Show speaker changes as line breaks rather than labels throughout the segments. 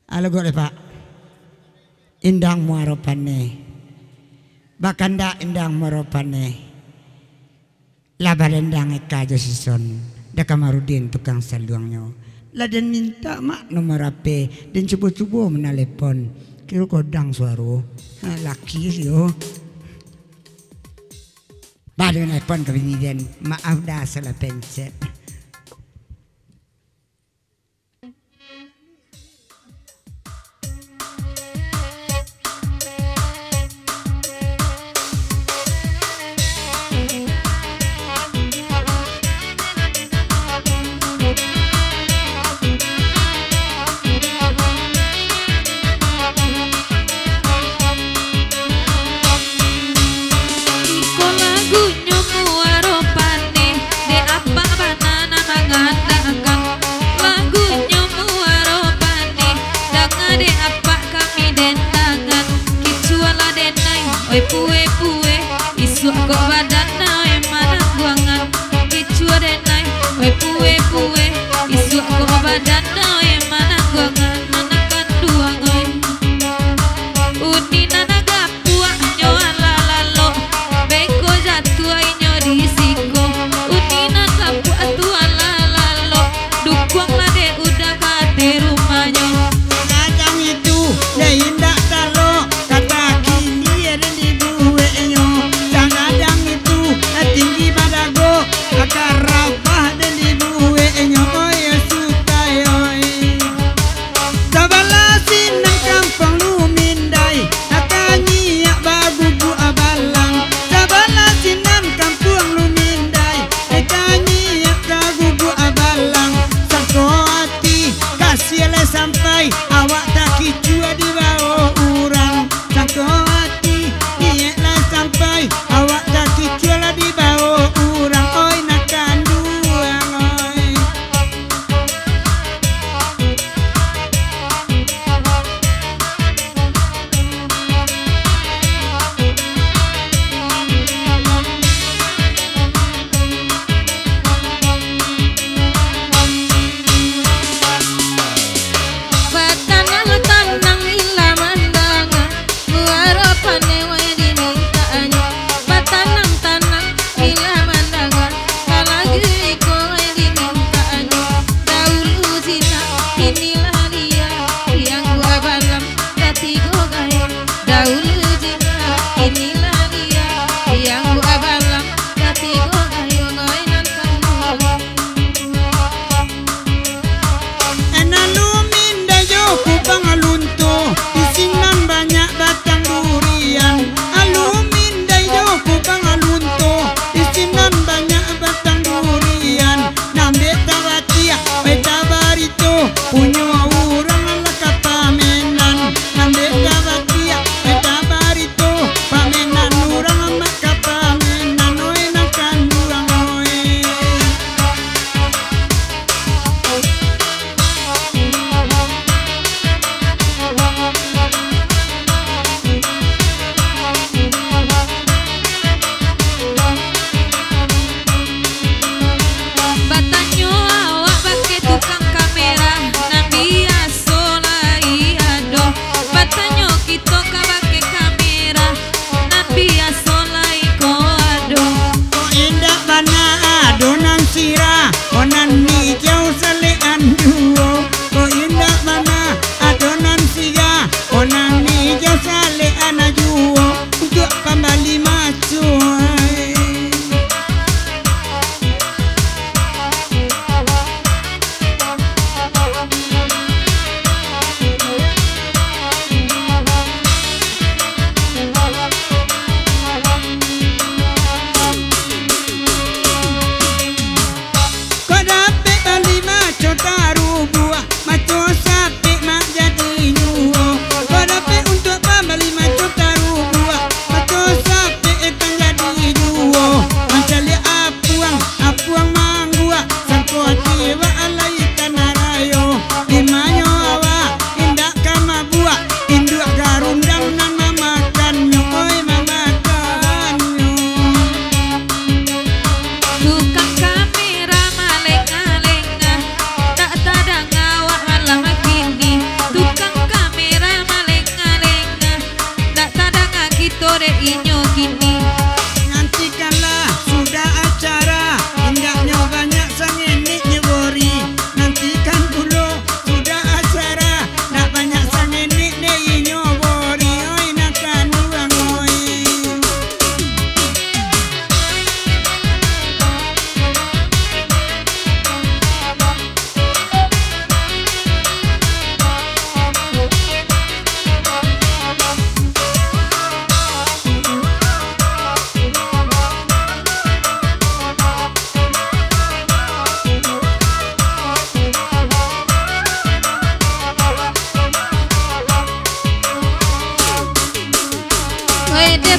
Halo gue Pak. Indang muaropane. Bakanda indang muaropane. Labalendang eka josison. Dakamarudin tukang saluangnya. Laden minta mak nomor HP dan coba-coba menelepon. Kira kodang suara. Laki yo. Baru telepon ke bini maaf dah salah pencet.
Pue isu kok badan nae mana buangan kicua denai pue isu kok badan nae mana buangan mana kanduang oi uni nana gapua nyo alalalo beko jatuh nyo risiko uni nana gapua tu alalalo dukuang lade udah kate rumahnya
Kadang itu ya indah talo kata kini ada di gue nyo. Kadang itu tinggi badago akar rapah dan di gue nyo. Ya suka yoi. Sabala sinang kampung lu mindai akanyi yak bagu bu abalang. Sabala sinang kampung lu mindai akanyi yak bagu bu abalang. Sakoati kasih le sampai awak tak kicua di bawah urang. Sakoati niatlah sampai awak tak kicua lah di bawah urang. Oi nak kanduang oi.
Batana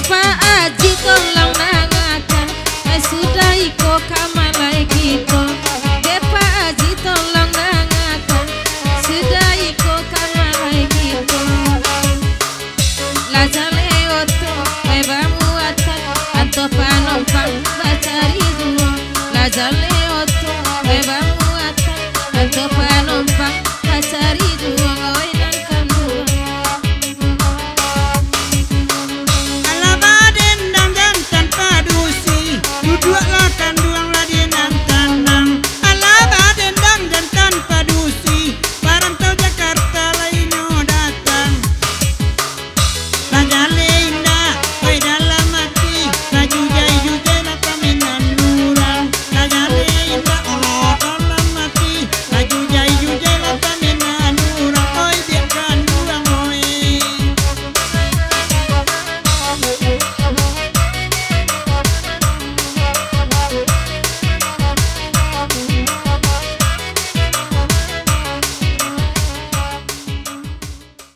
Pak Aji kolam